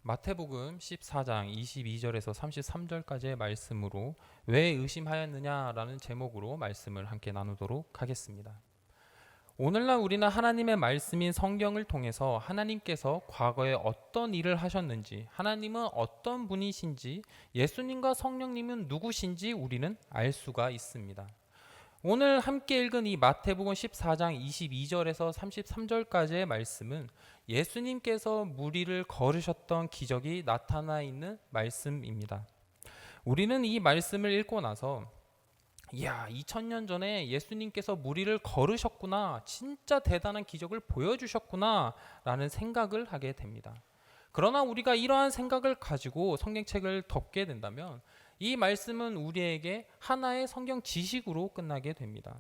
마태복음 14장 22절에서 33절까지의 말씀으로 왜 의심하였느냐라는 제목으로 말씀을 함께 나누도록 하겠습니다. 오늘날 우리는 하나님의 말씀인 성경을 통해서 하나님께서 과거에 어떤 일을 하셨는지, 하나님은 어떤 분이신지, 예수님과 성령님은 누구신지 우리는 알 수가 있습니다. 오늘 함께 읽은 이 마태복음 14장 22절에서 33절까지의 말씀은 예수님께서 무리를 걸으셨던 기적이 나타나 있는 말씀입니다. 우리는 이 말씀을 읽고 나서 2000년 전에 예수님께서 무리를 걸으셨구나, 진짜 대단한 기적을 보여주셨구나 라는 생각을 하게 됩니다. 그러나 우리가 이러한 생각을 가지고 성경책을 덮게 된다면 이 말씀은 우리에게 하나의 성경 지식으로 끝나게 됩니다.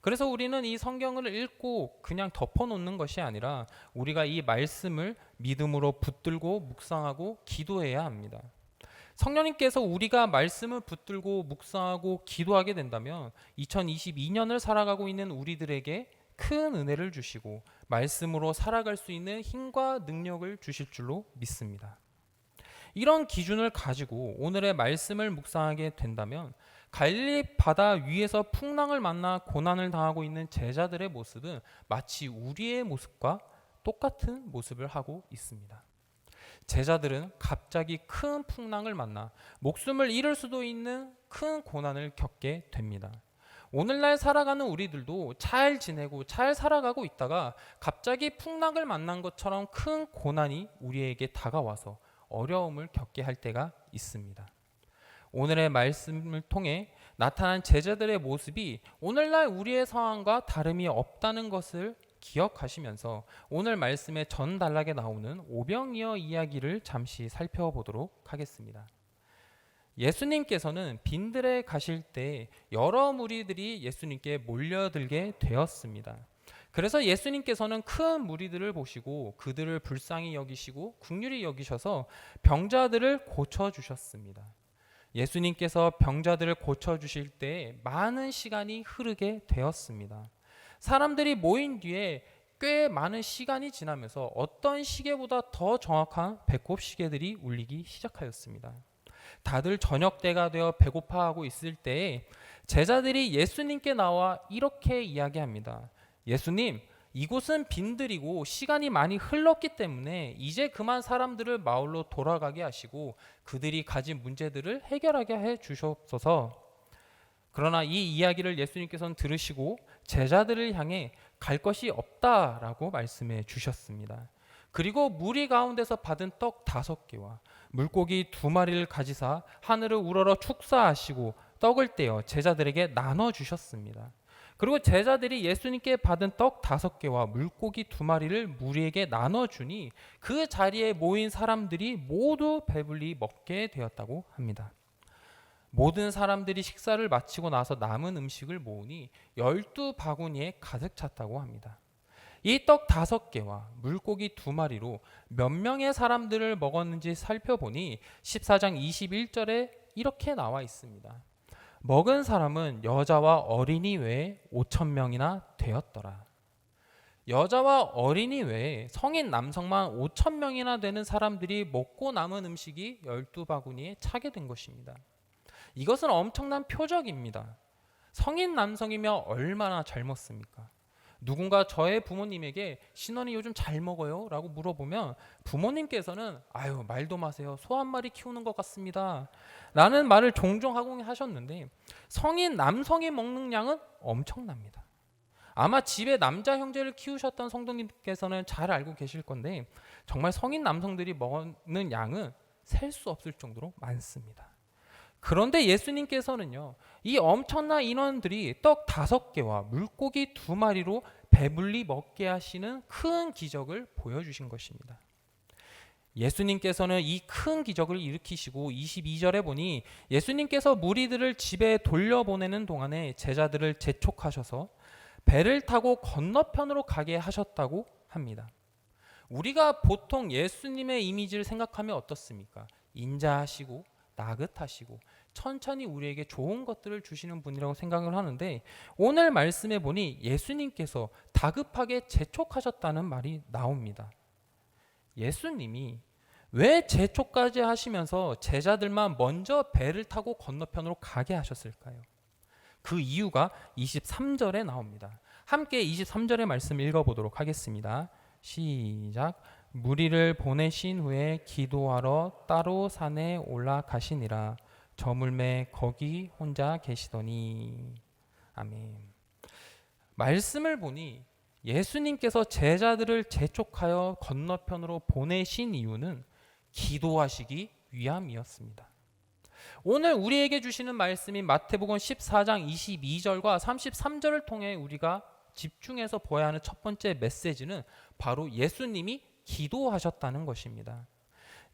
그래서 우리는 이 성경을 읽고 그냥 덮어놓는 것이 아니라 우리가 이 말씀을 믿음으로 붙들고 묵상하고 기도해야 합니다. 성령님께서 우리가 말씀을 붙들고 묵상하고 기도하게 된다면 2022년을 살아가고 있는 우리들에게 큰 은혜를 주시고 말씀으로 살아갈 수 있는 힘과 능력을 주실 줄로 믿습니다. 이런 기준을 가지고 오늘의 말씀을 묵상하게 된다면 갈릴리 바다 위에서 풍랑을 만나 고난을 당하고 있는 제자들의 모습은 마치 우리의 모습과 똑같은 모습을 하고 있습니다. 제자들은 갑자기 큰 풍랑을 만나 목숨을 잃을 수도 있는 큰 고난을 겪게 됩니다. 오늘날 살아가는 우리들도 잘 지내고 잘 살아가고 있다가 갑자기 풍랑을 만난 것처럼 큰 고난이 우리에게 다가와서 어려움을 겪게 할 때가 있습니다. 오늘의 말씀을 통해 나타난 제자들의 모습이 오늘날 우리의 상황과 다름이 없다는 것을 기억하시면서 오늘 말씀의 전단락에 나오는 오병이어 이야기를 잠시 살펴보도록 하겠습니다. 예수님께서는 빈들에 가실 때 여러 무리들이 예수님께 몰려들게 되었습니다. 그래서 예수님께서는 큰 무리들을 보시고 그들을 불쌍히 여기시고 긍휼히 여기셔서 병자들을 고쳐주셨습니다. 예수님께서 병자들을 고쳐주실 때 많은 시간이 흐르게 되었습니다. 사람들이 모인 뒤에 꽤 많은 시간이 지나면서 어떤 시계보다 더 정확한 배꼽 시계들이 울리기 시작하였습니다. 다들 저녁 때가 되어 배고파하고 있을 때에 제자들이 예수님께 나와 이렇게 이야기합니다. 예수님, 이곳은 빈들이고 시간이 많이 흘렀기 때문에 이제 그만 사람들을 마을로 돌아가게 하시고 그들이 가진 문제들을 해결하게 해 주시옵소서. 그러나 이 이야기를 예수님께서는 들으시고 제자들을 향해 갈 것이 없다라고 말씀해 주셨습니다. 그리고 무리 가운데서 받은 떡 5개와 물고기 2마리를 가지사 하늘을 우러러 축사하시고 떡을 떼어 제자들에게 나눠 주셨습니다. 그리고 제자들이 예수님께 받은 떡 5개와 물고기 2마리를 무리에게 나눠주니 그 자리에 모인 사람들이 모두 배불리 먹게 되었다고 합니다. 모든 사람들이 식사를 마치고 나서 남은 음식을 모으니 12바구니에 가득 찼다고 합니다. 이 떡 5개와 물고기 2마리로 몇 명의 사람들을 먹었는지 살펴보니 14장 21절에 이렇게 나와 있습니다. 먹은 사람은 여자와 어린이 외에 5,000명이나 되었더라. 여자와 어린이 외에 성인 남성만 5,000명이나 되는 사람들이 먹고 남은 음식이 12바구니에 차게 된 것입니다. 이것은 엄청난 표적입니다. 성인 남성이면 얼마나 잘 먹습니까? 누군가 저의 부모님에게 신혼이 요즘 잘 먹어요? 라고 물어보면 부모님께서는 아유 말도 마세요. 소 한 마리 키우는 것 같습니다. 라는 말을 종종 하고 하셨는데 성인 남성이 먹는 양은 엄청납니다. 아마 집에 남자 형제를 키우셨던 성도님께서는 잘 알고 계실 건데 정말 성인 남성들이 먹는 양은 셀 수 없을 정도로 많습니다. 그런데 예수님께서는요, 이 엄청난 인원들이 떡 5개와 물고기 2마리로 배불리 먹게 하시는 큰 기적을 보여주신 것입니다. 예수님께서는 이 큰 기적을 일으키시고 22절에 보니 예수님께서 무리들을 집에 돌려보내는 동안에 제자들을 재촉하셔서 배를 타고 건너편으로 가게 하셨다고 합니다. 우리가 보통 예수님의 이미지를 생각하면 어떻습니까? 인자하시고 나긋하시고 천천히 우리에게 좋은 것들을 주시는 분이라고 생각을 하는데 오늘 말씀에 보니 예수님께서 다급하게 재촉하셨다는 말이 나옵니다. 예수님이 왜 제초까지 하시면서 제자들만 먼저 배를 타고 건너편으로 가게 하셨을까요? 그 이유가 23절에 나옵니다. 함께 23절의 말씀 읽어보도록 하겠습니다. 시작. 무리를 보내신 후에 기도하러 따로 산에 올라가시니라. 저물매 거기 혼자 계시더니. 아멘. 말씀을 보니 예수님께서 제자들을 재촉하여 건너편으로 보내신 이유는 기도하시기 위함이었습니다. 오늘 우리에게 주시는 말씀인 마태복음 14장 22절과 33절을 통해 우리가 집중해서 보아야 하는 첫 번째 메시지는 바로 예수님이 기도하셨다는 것입니다.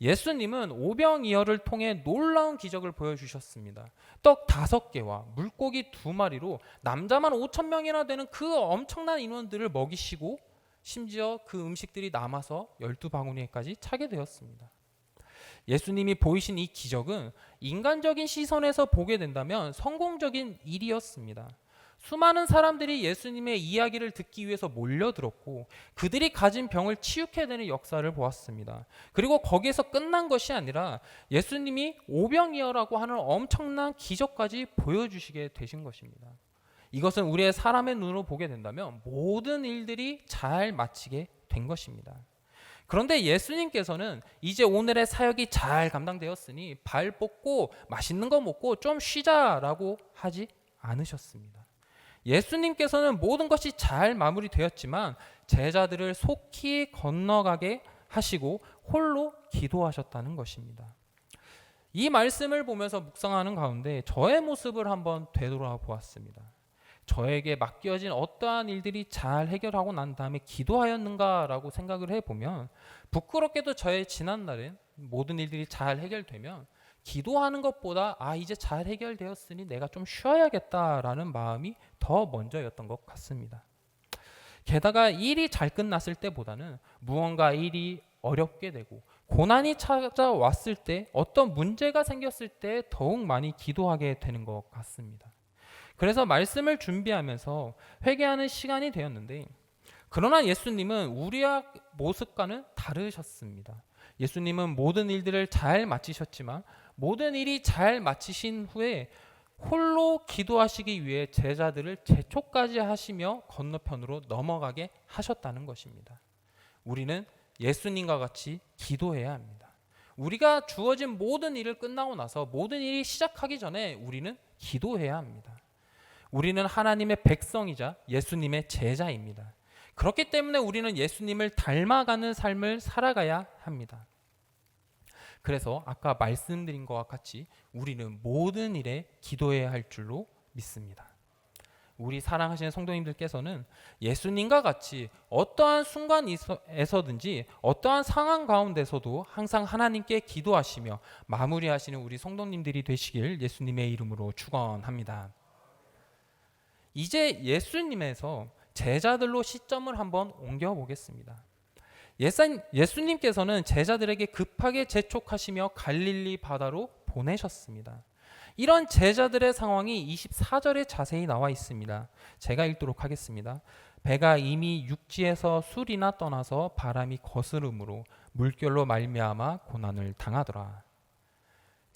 예수님은 오병이어를 통해 놀라운 기적을 보여주셨습니다. 떡 5개와 물고기 2마리로 남자만 5,000명이나 되는 그 엄청난 인원들을 먹이시고 심지어 그 음식들이 남아서 12바구니에까지 차게 되었습니다. 예수님이 보이신 이 기적은 인간적인 시선에서 보게 된다면 성공적인 일이었습니다. 수많은 사람들이 예수님의 이야기를 듣기 위해서 몰려들었고 그들이 가진 병을 치유해내는 역사를 보았습니다. 그리고 거기에서 끝난 것이 아니라 예수님이 오병이어라고 하는 엄청난 기적까지 보여주시게 되신 것입니다. 이것은 우리의 사람의 눈으로 보게 된다면 모든 일들이 잘 마치게 된 것입니다. 그런데 예수님께서는 이제 오늘의 사역이 잘 감당되었으니 발 뻗고 맛있는 거 먹고 좀 쉬자라고 하지 않으셨습니다. 예수님께서는 모든 것이 잘 마무리되었지만 제자들을 속히 건너가게 하시고 홀로 기도하셨다는 것입니다. 이 말씀을 보면서 묵상하는 가운데 저의 모습을 한번 되돌아보았습니다. 저에게 맡겨진 어떠한 일들이 잘 해결하고 난 다음에 기도하였는가라고 생각을 해보면 부끄럽게도 저의 지난날엔 모든 일들이 잘 해결되면 기도하는 것보다 이제 잘 해결되었으니 내가 좀 쉬어야겠다라는 마음이 더 먼저였던 것 같습니다. 게다가 일이 잘 끝났을 때보다는 무언가 일이 어렵게 되고 고난이 찾아왔을 때 어떤 문제가 생겼을 때 더욱 많이 기도하게 되는 것 같습니다. 그래서 말씀을 준비하면서 회개하는 시간이 되었는데 그러나 예수님은 우리의 모습과는 다르셨습니다. 예수님은 모든 일들을 잘 마치셨지만 모든 일이 잘 마치신 후에 홀로 기도하시기 위해 제자들을 재촉까지 하시며 건너편으로 넘어가게 하셨다는 것입니다. 우리는 예수님과 같이 기도해야 합니다. 우리가 주어진 모든 일을 끝나고 나서 모든 일이 시작하기 전에 우리는 기도해야 합니다. 우리는 하나님의 백성이자 예수님의 제자입니다. 그렇기 때문에 우리는 예수님을 닮아가는 삶을 살아가야 합니다. 그래서 아까 말씀드린 것과 같이 우리는 모든 일에 기도해야 할 줄로 믿습니다. 우리 사랑하시는 성도님들께서는 예수님과 같이 어떠한 순간에서든지 어떠한 상황 가운데서도 항상 하나님께 기도하시며 마무리하시는 우리 성도님들이 되시길 예수님의 이름으로 축원합니다. 이제 예수님에서 제자들로 시점을 한번 옮겨보겠습니다. 예수님께서는 제자들에게 급하게 재촉하시며 갈릴리 바다로 보내셨습니다. 이런 제자들의 상황이 24절에 자세히 나와 있습니다. 제가 읽도록 하겠습니다. 배가 이미 육지에서 술이나 떠나서 바람이 거스름으로 물결로 말미암아 고난을 당하더라.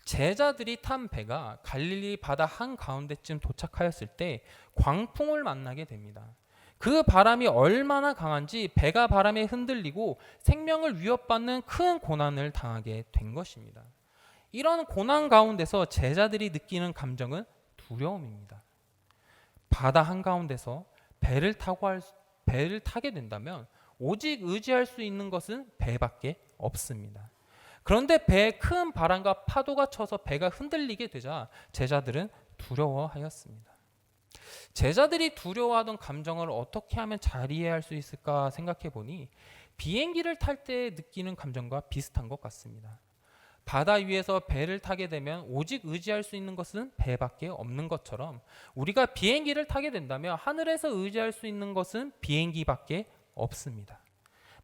제자들이 탄 배가 갈릴리 바다 한가운데쯤 도착하였을 때 광풍을 만나게 됩니다. 그 바람이 얼마나 강한지 배가 바람에 흔들리고 생명을 위협받는 큰 고난을 당하게 된 것입니다. 이런 고난 가운데서 제자들이 느끼는 감정은 두려움입니다. 바다 한가운데서 배를 타게 된다면 오직 의지할 수 있는 것은 배밖에 없습니다. 그런데 배에 큰 바람과 파도가 쳐서 배가 흔들리게 되자 제자들은 두려워하였습니다. 제자들이 두려워하던 감정을 어떻게 하면 잘 이해할 수 있을까 생각해 보니 비행기를 탈 때 느끼는 감정과 비슷한 것 같습니다. 바다 위에서 배를 타게 되면 오직 의지할 수 있는 것은 배밖에 없는 것처럼 우리가 비행기를 타게 된다면 하늘에서 의지할 수 있는 것은 비행기밖에 없습니다.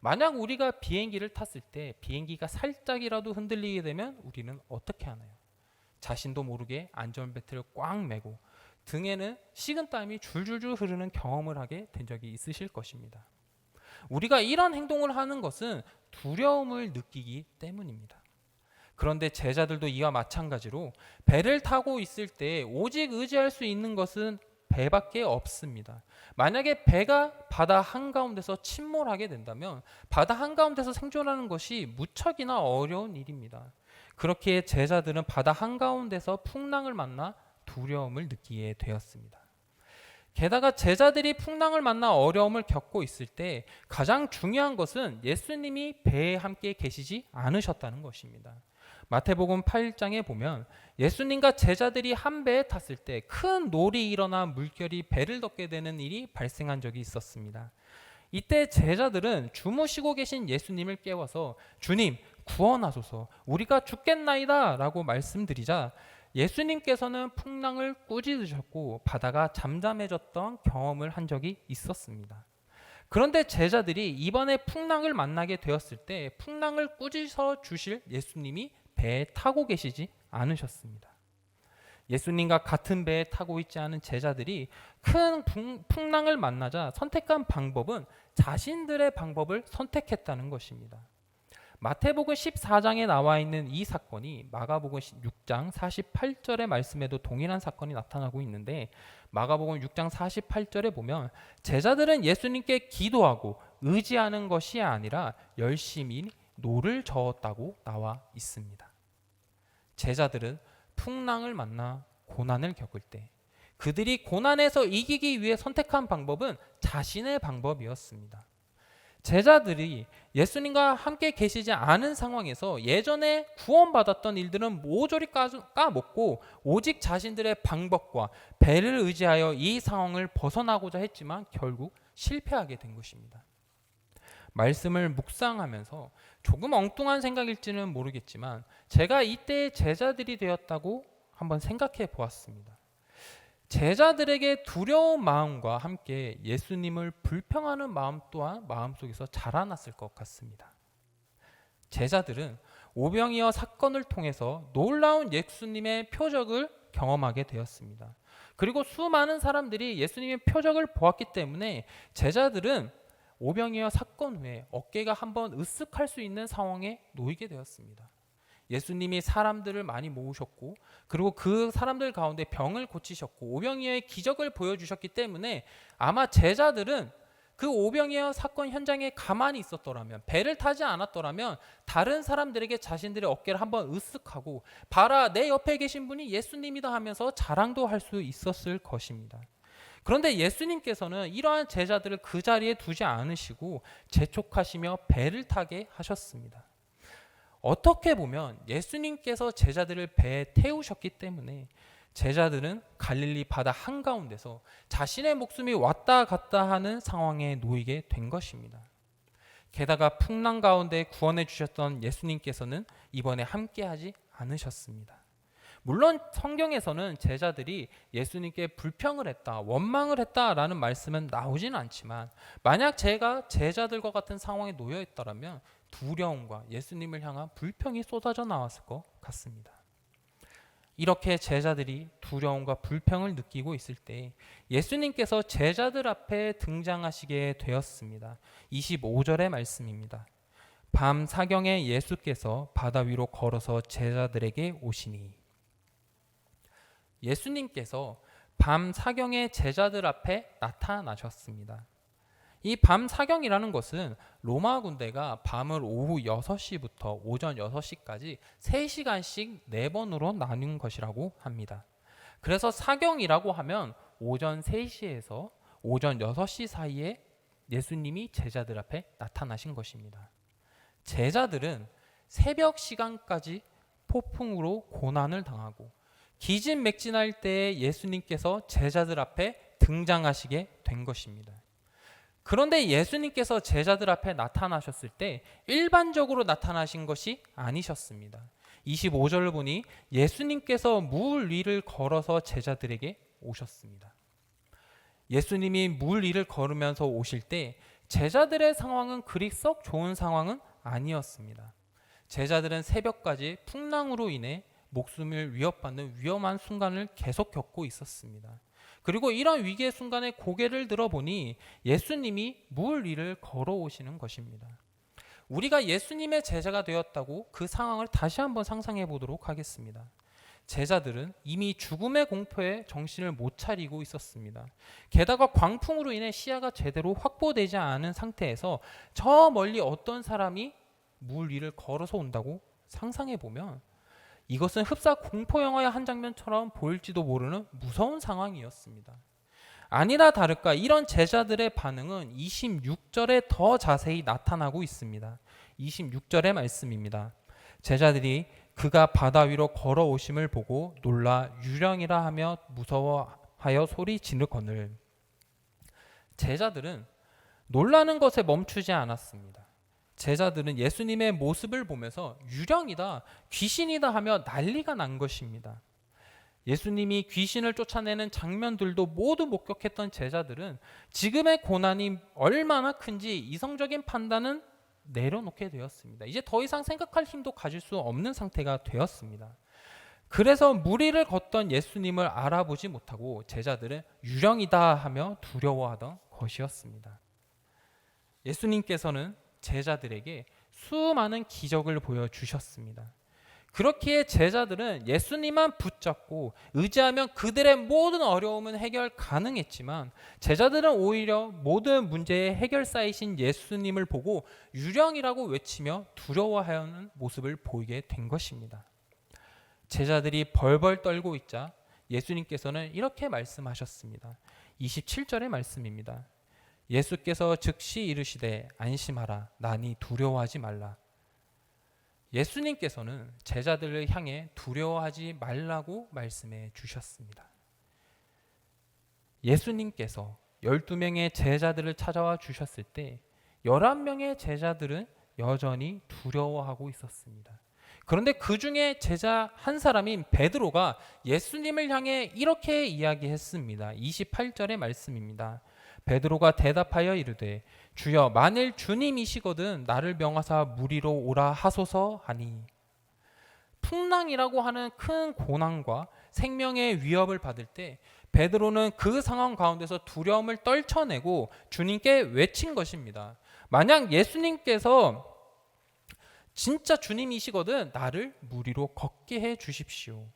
만약 우리가 비행기를 탔을 때 비행기가 살짝이라도 흔들리게 되면 우리는 어떻게 하나요? 자신도 모르게 안전벨트를 꽉 매고 등에는 식은땀이 줄줄줄 흐르는 경험을 하게 된 적이 있으실 것입니다. 우리가 이런 행동을 하는 것은 두려움을 느끼기 때문입니다. 그런데 제자들도 이와 마찬가지로 배를 타고 있을 때 오직 의지할 수 있는 것은 배밖에 없습니다. 만약에 배가 바다 한가운데서 침몰하게 된다면 바다 한가운데서 생존하는 것이 무척이나 어려운 일입니다. 그렇게 제자들은 바다 한가운데서 풍랑을 만나 두려움을 느끼게 되었습니다. 게다가 제자들이 풍랑을 만나 어려움을 겪고 있을 때 가장 중요한 것은 예수님이 배에 함께 계시지 않으셨다는 것입니다. 마태복음 8장에 보면 예수님과 제자들이 한 배에 탔을 때 큰 놀이 일어나 물결이 배를 덮게 되는 일이 발생한 적이 있었습니다. 이때 제자들은 주무시고 계신 예수님을 깨워서 주님 구원하소서 우리가 죽겠나이다 라고 말씀드리자 예수님께서는 풍랑을 꾸짖으셨고 바다가 잠잠해졌던 경험을 한 적이 있었습니다. 그런데 제자들이 이번에 풍랑을 만나게 되었을 때 풍랑을 꾸짖어 주실 예수님이 배에 타고 계시지 않으셨습니다. 예수님과 같은 배에 타고 있지 않은 제자들이 큰 풍랑을 만나자 선택한 방법은 자신들의 방법을 선택했다는 것입니다. 마태복음 14장에 나와 있는 이 사건이 마가복음 6장 48절의 말씀에도 동일한 사건이 나타나고 있는데 마가복음 6장 48절에 보면 제자들은 예수님께 기도하고 의지하는 것이 아니라 열심히 노를 저었다고 나와 있습니다. 제자들은 풍랑을 만나 고난을 겪을 때 그들이 고난에서 이기기 위해 선택한 방법은 자신의 방법이었습니다. 제자들이 예수님과 함께 계시지 않은 상황에서 예전에 구원받았던 일들은 모조리 까먹고 오직 자신들의 방법과 배를 의지하여 이 상황을 벗어나고자 했지만 결국 실패하게 된 것입니다. 말씀을 묵상하면서 조금 엉뚱한 생각일지는 모르겠지만 제가 이때의 제자들이 되었다고 한번 생각해 보았습니다. 제자들에게 두려운 마음과 함께 예수님을 불평하는 마음 또한 마음속에서 자라났을 것 같습니다. 제자들은 오병이어 사건을 통해서 놀라운 예수님의 표적을 경험하게 되었습니다. 그리고 수많은 사람들이 예수님의 표적을 보았기 때문에 제자들은 오병이어 사건 후에 어깨가 한번 으쓱할 수 있는 상황에 놓이게 되었습니다. 예수님이 사람들을 많이 모으셨고 그리고 그 사람들 가운데 병을 고치셨고 오병이어의 기적을 보여주셨기 때문에 아마 제자들은 그 오병이어 사건 현장에 가만히 있었더라면 배를 타지 않았더라면 다른 사람들에게 자신들의 어깨를 한번 으쓱하고 봐라 내 옆에 계신 분이 예수님이다 하면서 자랑도 할 수 있었을 것입니다. 그런데 예수님께서는 이러한 제자들을 그 자리에 두지 않으시고 재촉하시며 배를 타게 하셨습니다. 어떻게 보면 예수님께서 제자들을 배에 태우셨기 때문에 제자들은 갈릴리 바다 한가운데서 자신의 목숨이 왔다 갔다 하는 상황에 놓이게 된 것입니다. 게다가 풍랑 가운데 구원해 주셨던 예수님께서는 이번에 함께하지 않으셨습니다. 물론 성경에서는 제자들이 예수님께 불평을 했다, 원망을 했다라는 말씀은 나오지는 않지만 만약 제가 제자들과 같은 상황에 놓여 있더라면 두려움과 예수님을 향한 불평이 쏟아져 나왔을 것 같습니다. 이렇게 제자들이 두려움과 불평을 느끼고 있을 때 예수님께서 제자들 앞에 등장하시게 되었습니다. 25절의 말씀입니다. 밤 사경에 예수께서 바다 위로 걸어서 제자들에게 오시니 예수님께서 밤 사경에 제자들 앞에 나타나셨습니다. 이 밤 사경이라는 것은 로마 군대가 밤을 오후 6시부터 오전 6시까지 3시간씩 4번으로 나눈 것이라고 합니다. 그래서 사경이라고 하면 오전 3시에서 오전 6시 사이에 예수님이 제자들 앞에 나타나신 것입니다. 제자들은 새벽 시간까지 폭풍으로 고난을 당하고 기진맥진할 때에 예수님께서 제자들 앞에 등장하시게 된 것입니다. 그런데 예수님께서 제자들 앞에 나타나셨을 때 일반적으로 나타나신 것이 아니셨습니다. 25절을 보니 예수님께서 물 위를 걸어서 제자들에게 오셨습니다. 예수님이 물 위를 걸으면서 오실 때 제자들의 상황은 그리 썩 좋은 상황은 아니었습니다. 제자들은 새벽까지 풍랑으로 인해 목숨을 위협받는 위험한 순간을 계속 겪고 있었습니다. 그리고 이런 위기의 순간에 고개를 들어보니 예수님이 물 위를 걸어오시는 것입니다. 우리가 예수님의 제자가 되었다고 그 상황을 다시 한번 상상해 보도록 하겠습니다. 제자들은 이미 죽음의 공포에 정신을 못 차리고 있었습니다. 게다가 광풍으로 인해 시야가 제대로 확보되지 않은 상태에서 저 멀리 어떤 사람이 물 위를 걸어서 온다고 상상해 보면 이것은 흡사 공포 영화의 한 장면처럼 보일지도 모르는 무서운 상황이었습니다. 아니나 다를까 이런 제자들의 반응은 26절에 더 자세히 나타나고 있습니다. 26절의 말씀입니다. 제자들이 그가 바다 위로 걸어오심을 보고 놀라 유령이라 하며 무서워하여 소리 지르거늘. 제자들은 놀라는 것에 멈추지 않았습니다. 제자들은 예수님의 모습을 보면서 유령이다, 귀신이다 하며 난리가 난 것입니다. 예수님이 귀신을 쫓아내는 장면들도 모두 목격했던 제자들은 지금의 고난이 얼마나 큰지 이성적인 판단은 내려놓게 되었습니다. 이제 더 이상 생각할 힘도 가질 수 없는 상태가 되었습니다. 그래서 무리를 걷던 예수님을 알아보지 못하고 제자들은 유령이다 하며 두려워하던 것이었습니다. 예수님께서는 제자들에게 수많은 기적을 보여주셨습니다. 그렇기에 제자들은 예수님만 붙잡고 의지하면 그들의 모든 어려움은 해결 가능했지만 제자들은 오히려 모든 문제의 해결사이신 예수님을 보고 유령이라고 외치며 두려워하는 모습을 보이게 된 것입니다. 제자들이 벌벌 떨고 있자 예수님께서는 이렇게 말씀하셨습니다. 27절의 말씀입니다. 예수께서 즉시 이르시되 안심하라 나니 두려워하지 말라. 예수님께서는 제자들을 향해 두려워하지 말라고 말씀해 주셨습니다. 예수님께서 12명의 제자들을 찾아와 주셨을 때 11명의 제자들은 여전히 두려워하고 있었습니다. 그런데 그 중에 제자 한 사람인 베드로가 예수님을 향해 이렇게 이야기했습니다. 28절의 말씀입니다. 베드로가 대답하여 이르되 주여 만일 주님이시거든 나를 명하사 물 위로 오라 하소서 하니. 풍랑이라고 하는 큰 고난과 생명의 위협을 받을 때 베드로는 그 상황 가운데서 두려움을 떨쳐내고 주님께 외친 것입니다. 만약 예수님께서 진짜 주님이시거든 나를 물 위로 걷게 해 주십시오.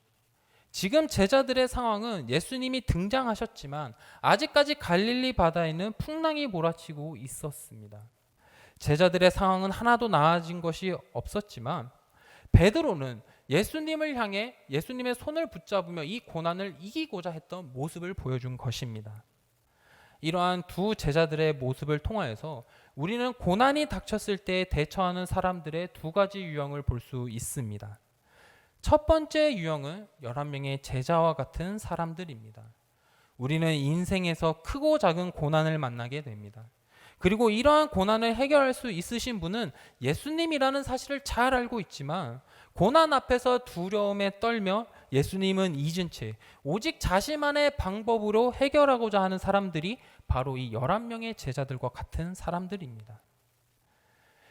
지금 제자들의 상황은 예수님이 등장하셨지만 아직까지 갈릴리 바다에는 풍랑이 몰아치고 있었습니다. 제자들의 상황은 하나도 나아진 것이 없었지만 베드로는 예수님을 향해 예수님의 손을 붙잡으며 이 고난을 이기고자 했던 모습을 보여준 것입니다. 이러한 두 제자들의 모습을 통하여서 우리는 고난이 닥쳤을 때 대처하는 사람들의 두 가지 유형을 볼 수 있습니다. 첫 번째 유형은 11명의 제자와 같은 사람들입니다. 우리는 인생에서 크고 작은 고난을 만나게 됩니다. 그리고 이러한 고난을 해결할 수 있으신 분은 예수님이라는 사실을 잘 알고 있지만 고난 앞에서 두려움에 떨며 예수님은 잊은 채 오직 자신만의 방법으로 해결하고자 하는 사람들이 바로 이 11명의 제자들과 같은 사람들입니다.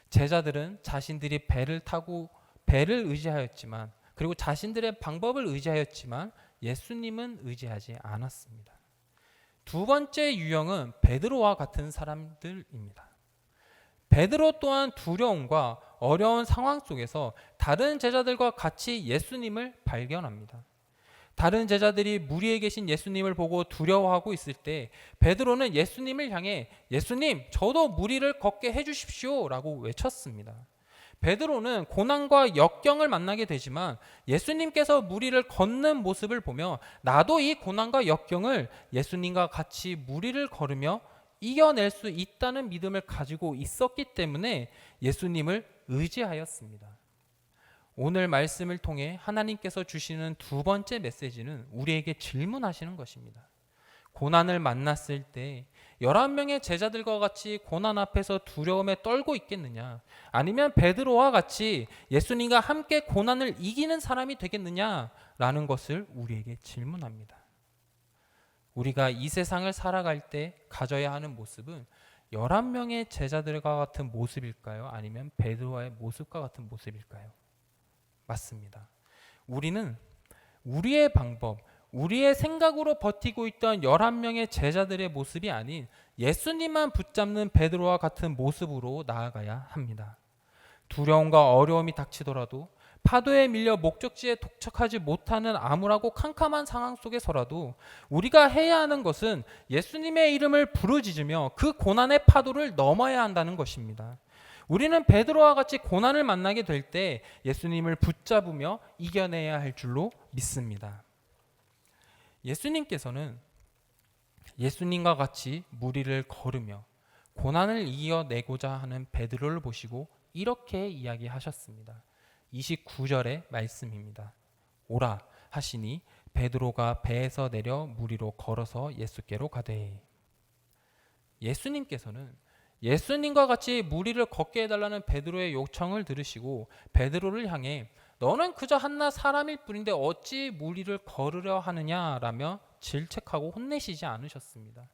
제자들은 자신들이 배를 타고 배를 의지하였지만 그리고 자신들의 방법을 의지하였지만 예수님은 의지하지 않았습니다. 두 번째 유형은 베드로와 같은 사람들입니다. 베드로 또한 두려움과 어려운 상황 속에서 다른 제자들과 같이 예수님을 발견합니다. 다른 제자들이 무리에 계신 예수님을 보고 두려워하고 있을 때 베드로는 예수님을 향해 예수님 저도 무리를 걷게 해주십시오 라고 외쳤습니다. 베드로는 고난과 역경을 만나게 되지만 예수님께서 무리를 걷는 모습을 보며 나도 이 고난과 역경을 예수님과 같이 무리를 걸으며 이겨낼 수 있다는 믿음을 가지고 있었기 때문에 예수님을 의지하였습니다. 오늘 말씀을 통해 하나님께서 주시는 두 번째 메시지는 우리에게 질문하시는 것입니다. 고난을 만났을 때 11명의 제자들과 같이 고난 앞에서 두려움에 떨고 있겠느냐? 아니면 베드로와 같이 예수님과 함께 고난을 이기는 사람이 되겠느냐라는 것을 우리에게 질문합니다. 우리가 이 세상을 살아갈 때 가져야 하는 모습은 11명의 제자들과 같은 모습일까요? 아니면 베드로와의 모습과 같은 모습일까요? 맞습니다. 우리는 우리의 방법, 우리의 생각으로 버티고 있던 11명의 제자들의 모습이 아닌 예수님만 붙잡는 베드로와 같은 모습으로 나아가야 합니다. 두려움과 어려움이 닥치더라도, 파도에 밀려 목적지에 도착하지 못하는 암울하고 캄캄한 상황 속에서라도 우리가 해야 하는 것은 예수님의 이름을 부르짖으며 그 고난의 파도를 넘어야 한다는 것입니다. 우리는 베드로와 같이 고난을 만나게 될 때 예수님을 붙잡으며 이겨내야 할 줄로 믿습니다. 예수님께서는 예수님과 같이 무리를 걸으며 고난을 이겨내고자 하는 베드로를 보시고 이렇게 이야기하셨습니다. 29절의 말씀입니다. 오라 하시니 베드로가 배에서 내려 무리로 걸어서 예수께로 가되. 예수님께서는 예수님과 같이 무리를 걷게 해달라는 베드로의 요청을 들으시고 베드로를 향해 너는 그저 한낱 사람일 뿐인데 어찌 무리를 걸으려 하느냐라며 질책하고 혼내시지 않으셨습니다.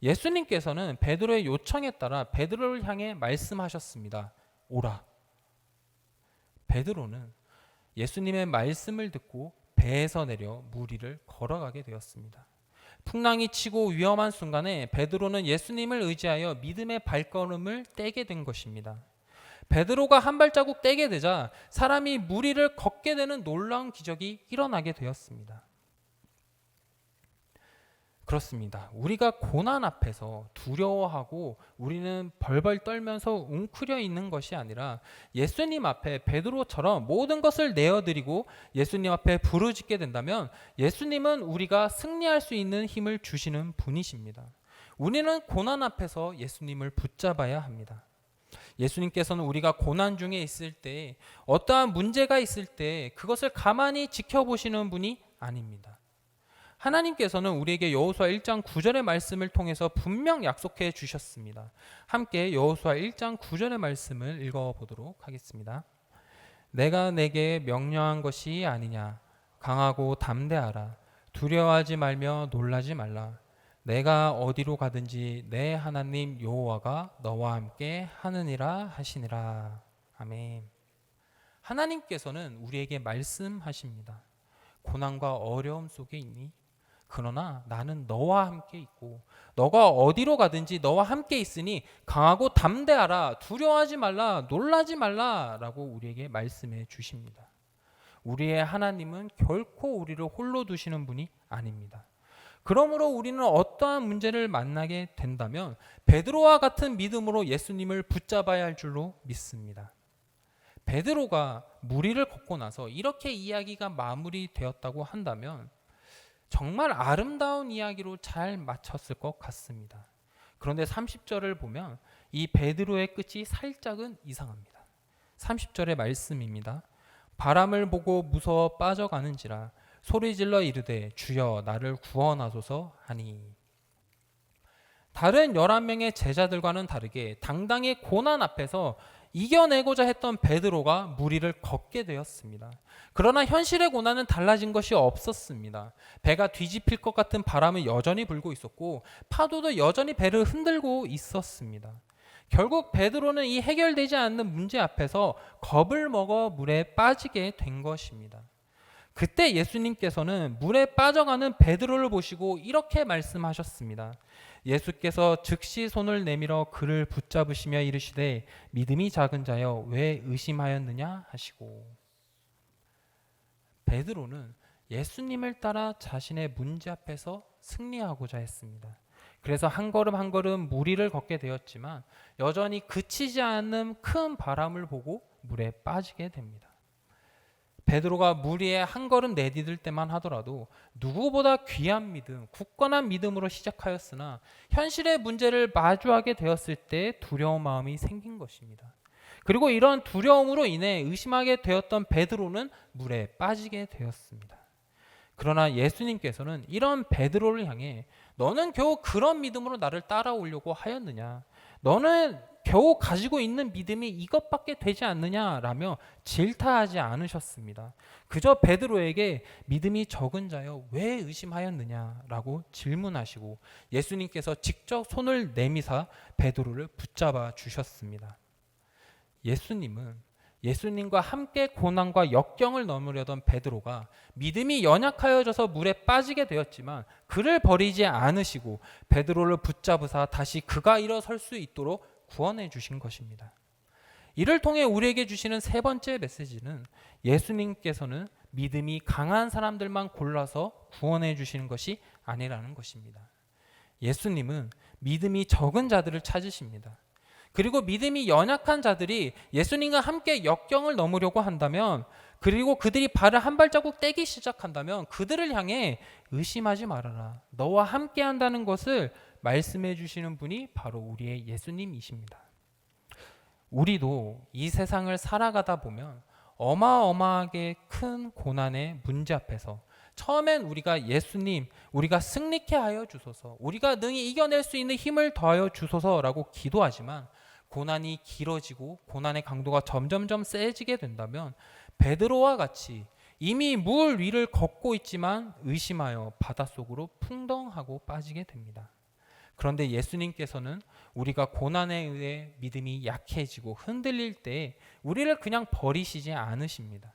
예수님께서는 베드로의 요청에 따라 베드로를 향해 말씀하셨습니다. 오라. 베드로는 예수님의 말씀을 듣고 배에서 내려 무리를 걸어가게 되었습니다. 풍랑이 치고 위험한 순간에 베드로는 예수님을 의지하여 믿음의 발걸음을 떼게 된 것입니다. 베드로가 한 발자국 떼게 되자 사람이 무리를 걷게 되는 놀라운 기적이 일어나게 되었습니다. 그렇습니다. 우리가 고난 앞에서 두려워하고 우리는 벌벌 떨면서 웅크려 있는 것이 아니라 예수님 앞에 베드로처럼 모든 것을 내어드리고 예수님 앞에 부르짖게 된다면 예수님은 우리가 승리할 수 있는 힘을 주시는 분이십니다. 우리는 고난 앞에서 예수님을 붙잡아야 합니다. 예수님께서는 우리가 고난 중에 있을 때, 어떠한 문제가 있을 때 그것을 가만히 지켜보시는 분이 아닙니다. 하나님께서는 우리에게 여호수아 1장 9절의 말씀을 통해서 분명 약속해 주셨습니다. 함께 여호수아 1장 9절의 말씀을 읽어보도록 하겠습니다. 내가 내게 명령한 것이 아니냐. 강하고 담대하라. 두려워하지 말며 놀라지 말라. 내가 어디로 가든지 내 하나님 여호와가 너와 함께 하느니라 하시니라. 아멘. 하나님께서는 우리에게 말씀하십니다. 고난과 어려움 속에 있니? 그러나 나는 너와 함께 있고 너가 어디로 가든지 너와 함께 있으니 강하고 담대하라. 두려워하지 말라. 놀라지 말라. 라고 우리에게 말씀해 주십니다. 우리의 하나님은 결코 우리를 홀로 두시는 분이 아닙니다. 그러므로 우리는 어떠한 문제를 만나게 된다면 베드로와 같은 믿음으로 예수님을 붙잡아야 할 줄로 믿습니다. 베드로가 무리를 걷고 나서 이렇게 이야기가 마무리되었다고 한다면 정말 아름다운 이야기로 잘 마쳤을 것 같습니다. 그런데 30절을 보면 이 베드로의 끝이 살짝은 이상합니다. 30절의 말씀입니다. 바람을 보고 무서워 빠져가는지라 소리질러 이르되 주여 나를 구원하소서 하니. 다른 11명의 제자들과는 다르게 당당히 고난 앞에서 이겨내고자 했던 베드로가 무리를 걷게 되었습니다. 그러나 현실의 고난은 달라진 것이 없었습니다. 배가 뒤집힐 것 같은 바람은 여전히 불고 있었고 파도도 여전히 배를 흔들고 있었습니다. 결국 베드로는 이 해결되지 않는 문제 앞에서 겁을 먹어 물에 빠지게 된 것입니다. 그때 예수님께서는 물에 빠져가는 베드로를 보시고 이렇게 말씀하셨습니다. 예수께서 즉시 손을 내밀어 그를 붙잡으시며 이르시되 믿음이 작은 자여 왜 의심하였느냐 하시고. 베드로는 예수님을 따라 자신의 문제 앞에서 승리하고자 했습니다. 그래서 한 걸음 한 걸음 무리를 걷게 되었지만 여전히 그치지 않는 큰 바람을 보고 물에 빠지게 됩니다. 베드로가 물 위에 한 걸음 내디딜 때만 하더라도 누구보다 귀한 믿음, 굳건한 믿음으로 시작하였으나 현실의 문제를 마주하게 되었을 때 두려운 마음이 생긴 것입니다. 그리고 이런 두려움으로 인해 의심하게 되었던 베드로는 물에 빠지게 되었습니다. 그러나 예수님께서는 이런 베드로를 향해 너는 겨우 그런 믿음으로 나를 따라오려고 하였느냐? 너는 겨우 가지고 있는 믿음이 이것밖에 되지 않느냐라며 질타하지 않으셨습니다. 그저 베드로에게 믿음이 적은 자여 왜 의심하였느냐라고 질문하시고 예수님께서 직접 손을 내미사 베드로를 붙잡아 주셨습니다. 예수님은 예수님과 함께 고난과 역경을 넘으려던 베드로가 믿음이 연약하여져서 물에 빠지게 되었지만 그를 버리지 않으시고 베드로를 붙잡으사 다시 그가 일어설 수 있도록 구원해 주신 것입니다. 이를 통해 우리에게 주시는 세 번째 메시지는 예수님께서는 믿음이 강한 사람들만 골라서 구원해 주시는 것이 아니라는 것입니다. 예수님은 믿음이 적은 자들을 찾으십니다. 그리고 믿음이 연약한 자들이 예수님과 함께 역경을 넘으려고 한다면, 그리고 그들이 발을 한 발자국 떼기 시작한다면 그들을 향해 의심하지 말아라, 너와 함께 한다는 것을 말씀해 주시는 분이 바로 우리의 예수님이십니다. 우리도 이 세상을 살아가다 보면 어마어마하게 큰 고난의 문제 앞에서 처음엔 우리가 예수님, 우리가 승리케 하여 주소서, 우리가 능히 이겨낼 수 있는 힘을 더하여 주소서라고 기도하지만 고난이 길어지고 고난의 강도가 점점점 세지게 된다면 베드로와 같이 이미 물 위를 걷고 있지만 의심하여 바닷속으로 풍덩하고 빠지게 됩니다. 그런데 예수님께서는 우리가 고난에 의해 믿음이 약해지고 흔들릴 때 우리를 그냥 버리시지 않으십니다.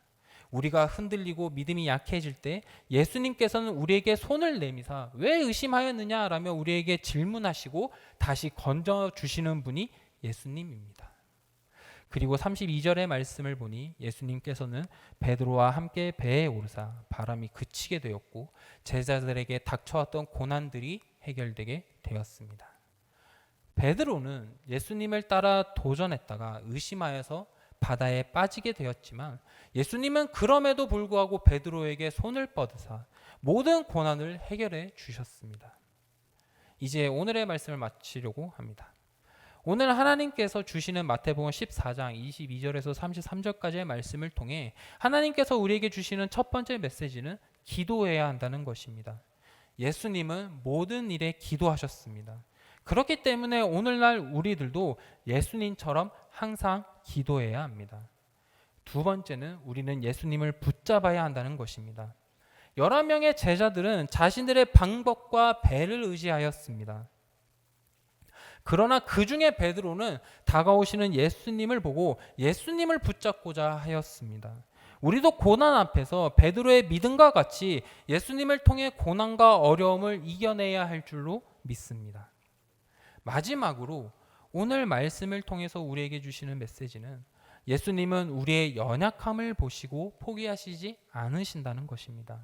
우리가 흔들리고 믿음이 약해질 때 예수님께서는 우리에게 손을 내미사 왜 의심하였느냐라며 우리에게 질문하시고 다시 건져주시는 분이 예수님입니다. 그리고 32절의 말씀을 보니 예수님께서는 베드로와 함께 배에 오르사 바람이 그치게 되었고 제자들에게 닥쳐왔던 고난들이 해결되게 되었습니다. 베드로는 예수님을 따라 도전했다가 의심하여서 바다에 빠지게 되었지만 예수님은 그럼에도 불구하고 베드로에게 손을 뻗으사 모든 고난을 해결해 주셨습니다. 이제 오늘의 말씀을 마치려고 합니다. 오늘 하나님께서 주시는 마태복음 14장 22절에서 33절까지의 말씀을 통해 하나님께서 우리에게 주시는 첫 번째 메시지는 기도해야 한다는 것입니다. 예수님은 모든 일에 기도하셨습니다. 그렇기 때문에 오늘날 우리들도 예수님처럼 항상 기도해야 합니다. 두 번째는 우리는 예수님을 붙잡아야 한다는 것입니다. 11명의 제자들은 자신들의 방법과 배를 의지하였습니다. 그러나 그 중에 베드로는 다가오시는 예수님을 보고 예수님을 붙잡고자 하였습니다. 우리도 고난 앞에서 베드로의 믿음과 같이 예수님을 통해 고난과 어려움을 이겨내야 할 줄로 믿습니다. 마지막으로 오늘 말씀을 통해서 우리에게 주시는 메시지는 예수님은 우리의 연약함을 보시고 포기하시지 않으신다는 것입니다.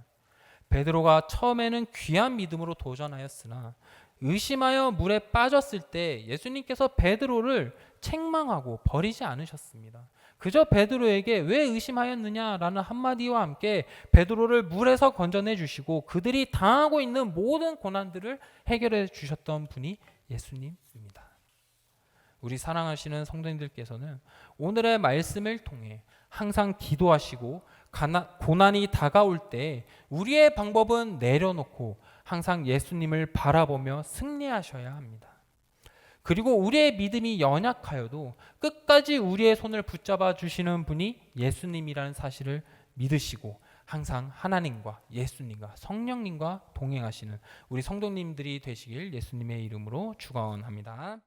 베드로가 처음에는 귀한 믿음으로 도전하였으나 의심하여 물에 빠졌을 때 예수님께서 베드로를 책망하고 버리지 않으셨습니다. 그저 베드로에게 왜 의심하였느냐라는 한마디와 함께 베드로를 물에서 건져내 주시고 그들이 당하고 있는 모든 고난들을 해결해 주셨던 분이 예수님입니다. 우리 사랑하시는 성도님들께서는 오늘의 말씀을 통해 항상 기도하시고 고난이 다가올 때 우리의 방법은 내려놓고 항상 예수님을 바라보며 승리하셔야 합니다. 그리고 우리의 믿음이 연약하여도 끝까지 우리의 손을 붙잡아 주시는 분이 예수님이라는 사실을 믿으시고 항상 하나님과 예수님과 성령님과 동행하시는 우리 성도님들이 되시길 예수님의 이름으로 축원합니다.